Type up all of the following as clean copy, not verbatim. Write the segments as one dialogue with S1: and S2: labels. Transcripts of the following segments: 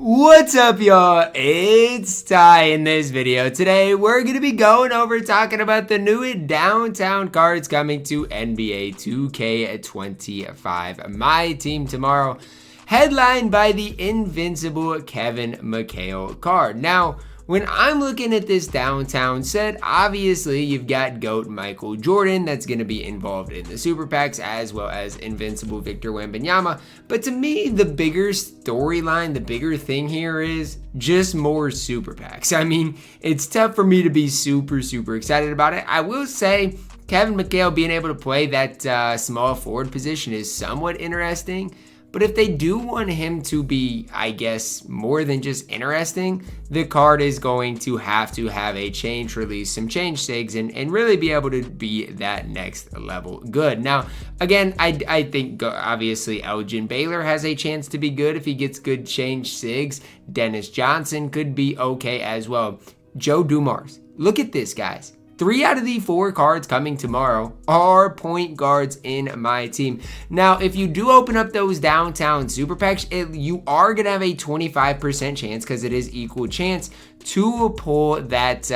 S1: What's up, y'all? It's Ty. In this video today, we're going to be going over talking about the new downtown cards coming to NBA 2K25. My team tomorrow, headlined by the invincible Kevin McHale card. Now, when I'm looking at this downtown set, obviously you've got GOAT Michael Jordan that's going to be involved in the Super Packs, as well as Invincible Victor Wembanyama. But to me, the bigger storyline, the bigger thing here is just more Super Packs. I mean, it's tough for me to be super excited about it. I will say Kevin McHale being able to play that small forward position is somewhat interesting. But if they do want him to be, I guess, more than just interesting, the card is going to have a change release, some change sigs, and really be able to be that next level good. Now, again, I think obviously Elgin Baylor has a chance to be good if he gets good change sigs. Dennis Johnson could be okay as well. Joe Dumars. Look at this, guys. 3 out of the 4 cards coming tomorrow are point guards in my team. Now, if you do open up those downtown super packs, you are going to have a 25% chance, because it is equal chance, to pull that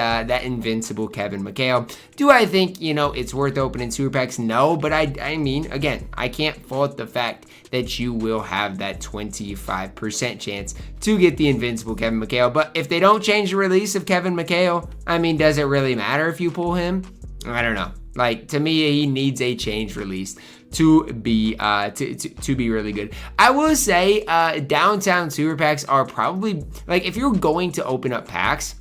S1: invincible Kevin McHale. Do I think, it's worth opening super packs? No, but I mean, again, I can't fault the fact that you will have that 25% chance to get the invincible Kevin McHale. But if they don't change the release of Kevin McHale, I mean, does it really matter if you pull him? I don't know. Like, to me, he needs a change release to be to be really good. I will say downtown super packs are probably, like, if you're going to open up packs,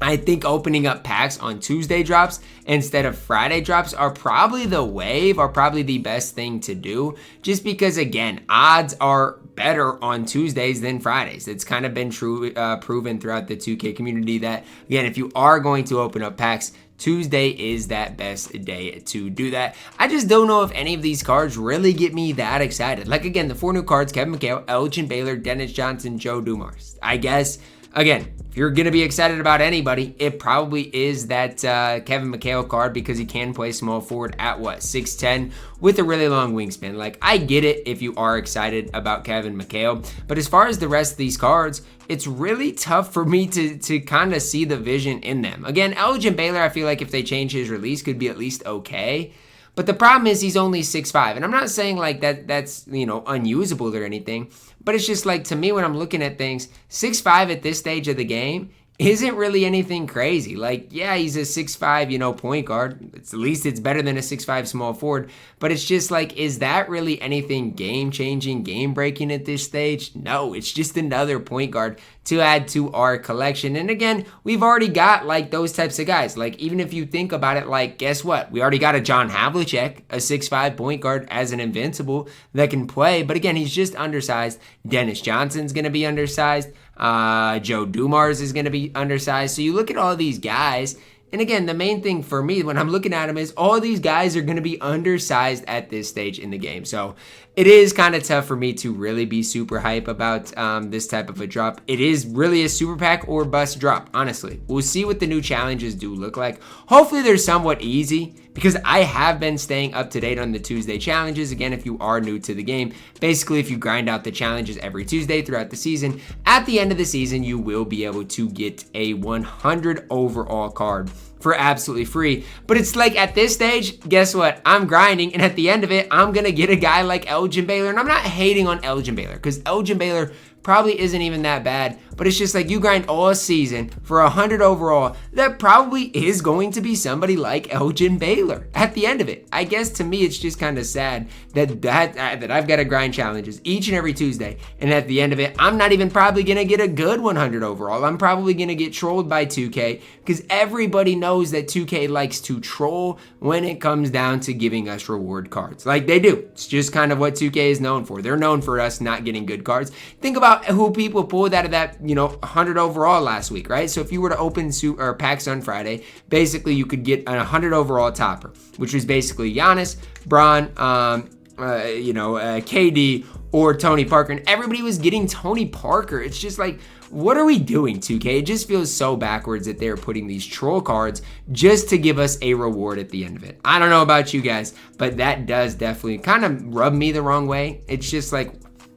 S1: I think opening up packs on Tuesday drops instead of Friday drops are probably the best thing to do, just because, again, odds are better on Tuesdays than Fridays. It's kind of been proven throughout the 2K community that, again, if you are going to open up packs, Tuesday is that best day to do that. I just don't know if any of these cards really get me that excited. Like, again, the 4 new cards: Kevin McHale, Elgin Baylor, Dennis Johnson, Joe Dumars. I guess, again, if you're going to be excited about anybody, it probably is that Kevin McHale card, because he can play small forward at 6'10" with a really long wingspan. Like, I get it if you are excited about Kevin McHale, but as far as the rest of these cards, it's really tough for me to kind of see the vision in them. Again, Elgin Baylor, I feel like if they change his release, could be at least okay. But the problem is he's only 6'5", and I'm not saying like that's unusable or anything, but it's just like, to me, when I'm looking at things, 6'5" at this stage of the game isn't really anything crazy. Like, yeah, he's a 6'5", point guard. At least it's better than a 6'5" small forward. But it's just like, is that really anything game-changing, game-breaking at this stage? No, it's just another point guard to add to our collection. And again, we've already got like those types of guys. Like, even if you think about it, like, guess what? We already got a John Havlicek, a 6'5" point guard as an invincible that can play. But again, he's just undersized. Dennis Johnson's going to be undersized. Joe Dumars is going to be undersized. So you look at all these guys, and again, the main thing for me when I'm looking at them is all these guys are going to be undersized at this stage in the game. So it is kind of tough for me to really be super hype about this type of a drop. It is really a super pack or bust drop, honestly. We'll see what the new challenges do look like. Hopefully they're somewhat easy, because I have been staying up to date on the Tuesday challenges. Again, if you are new to the game, basically if you grind out the challenges every Tuesday throughout the season, at the end of the season, you will be able to get a 100 overall card for absolutely free. But it's like, at this stage, guess what? I'm grinding, and at the end of it, I'm going to get a guy like Elgin Baylor. And I'm not hating on Elgin Baylor, because Elgin Baylor probably isn't even that bad, but it's just like, you grind all season for 100 overall, that probably is going to be somebody like Elgin Baylor at the end of it. I guess to me, it's just kind of sad that I've got to grind challenges each and every Tuesday, and at the end of it, I'm not even probably going to get a good 100 overall. I'm probably going to get trolled by 2K, because everybody knows that 2K likes to troll when it comes down to giving us reward cards. Like, they do. It's just kind of what 2K is known for. They're known for us not getting good cards. Think about who people pulled out of that, 100 overall last week, right? So if you were to open packs on Friday, basically you could get a 100 overall topper, which was basically Giannis, Bron, KD, or Tony Parker, and everybody was getting Tony Parker. It's just like, what are we doing, 2K? It just feels so backwards that they're putting these troll cards just to give us a reward at the end of it. I don't know about you guys, but that does definitely kind of rub me the wrong way. It's just like,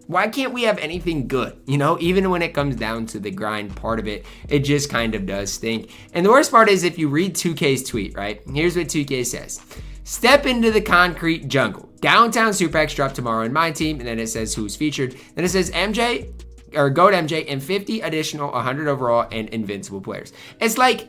S1: why can't we have anything good? You know, even when it comes down to the grind part of it, it just kind of does stink. And the worst part is if you read 2K's tweet, right? Here's what 2K says. Step into the concrete jungle. Downtown Super Packs drop tomorrow in MyTeam, and then it says who's featured. Then it says MJ, or GOAT MJ, and 50 additional 100 overall and invincible players. It's like,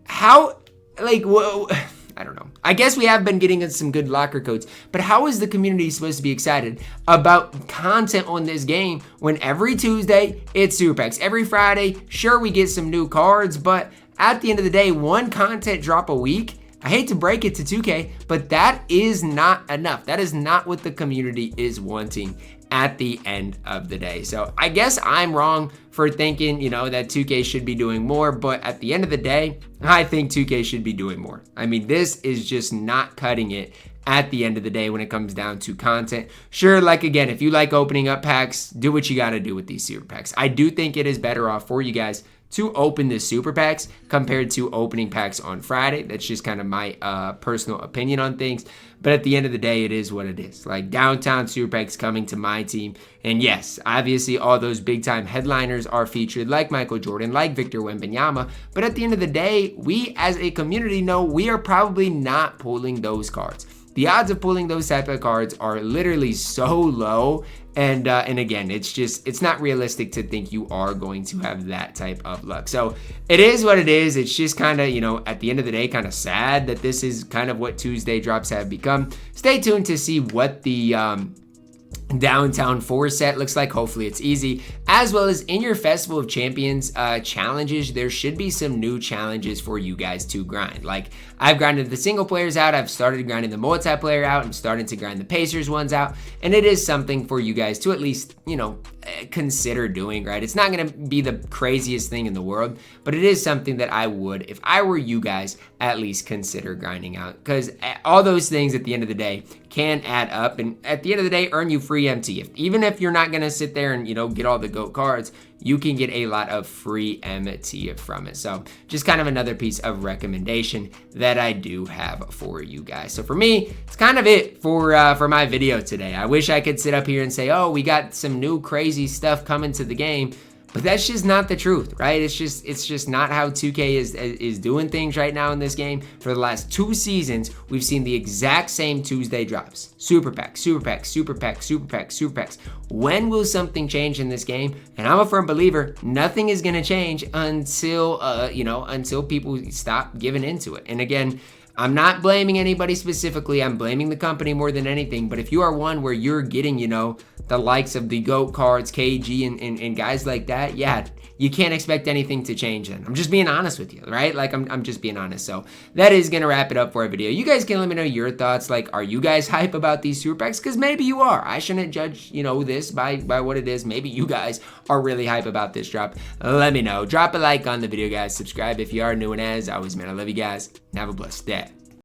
S1: how, like, whoa, I don't know. I guess we have been getting some good locker codes, but how is the community supposed to be excited about content on this game when every Tuesday it's Super Packs? Every Friday, sure, we get some new cards, but at the end of the day, one content drop a week. I hate to break it to 2K, but that is not enough. That is not what the community is wanting at the end of the day. So I guess I'm wrong for thinking, you know, that 2K should be doing more, but at the end of the day, I think 2K should be doing more. I mean, this is just not cutting it at the end of the day when it comes down to content. Sure, like again, if you like opening up packs, do what you gotta do with these super packs. I do think it is better off for you guys to open the super packs compared to opening packs on Friday. That's just kind of my personal opinion on things. But at the end of the day, it is what it is. Like downtown super packs coming to MyTeam. And yes, obviously all those big time headliners are featured like Michael Jordan, like Victor Wembanyama. But at the end of the day, we as a community know we are probably not pulling those cards. The odds of pulling those type of cards are literally so low. And again, it's not realistic to think you are going to have that type of luck. So it is what it is. It's just kind of, you know, at the end of the day, kind of sad that this is kind of what Tuesday drops have become. Stay tuned to see what the downtown 4 set looks like. Hopefully it's easy, as well as in your Festival of Champions challenges, there should be some new challenges for you guys to grind. Like I've grinded the single players out, I've started grinding the multiplayer out, I'm starting to grind the Pacers ones out, and it is something for you guys to at least, you know, consider doing, right? It's not gonna be the craziest thing in the world, but it is something that I would, if I were you guys, at least consider grinding out, because all those things at the end of the day can add up, and at the end of the day earn you free MT. Even if you're not gonna sit there and, you know, get all the GOAT cards, you can get a lot of free MT from it. So just kind of another piece of recommendation that I do have for you guys. So for me, it's kind of it for my video today. I wish I could sit up here and say, oh, we got some new crazy stuff coming to the game. But that's just not the truth, right? It's just not how 2K is doing things right now in this game. For the last 2 seasons, we've seen the exact same Tuesday drops. Super packs, super packs, super packs, super packs, super packs. When will something change in this game? And I'm a firm believer, nothing is gonna change until, until people stop giving into it. And again, I'm not blaming anybody specifically. I'm blaming the company more than anything. But if you are one where you're getting, you know, the likes of the GOAT cards, KG, and guys like that, yeah, you can't expect anything to change then. I'm just being honest with you, right? Like, I'm just being honest. So that is going to wrap it up for our video. You guys can let me know your thoughts. Like, are you guys hype about these super packs? Because maybe you are. I shouldn't judge, you know, this by what it is. Maybe you guys are really hype about this drop. Let me know. Drop a like on the video, guys. Subscribe if you are new. And as always, man, I love you guys. And have a blessed day.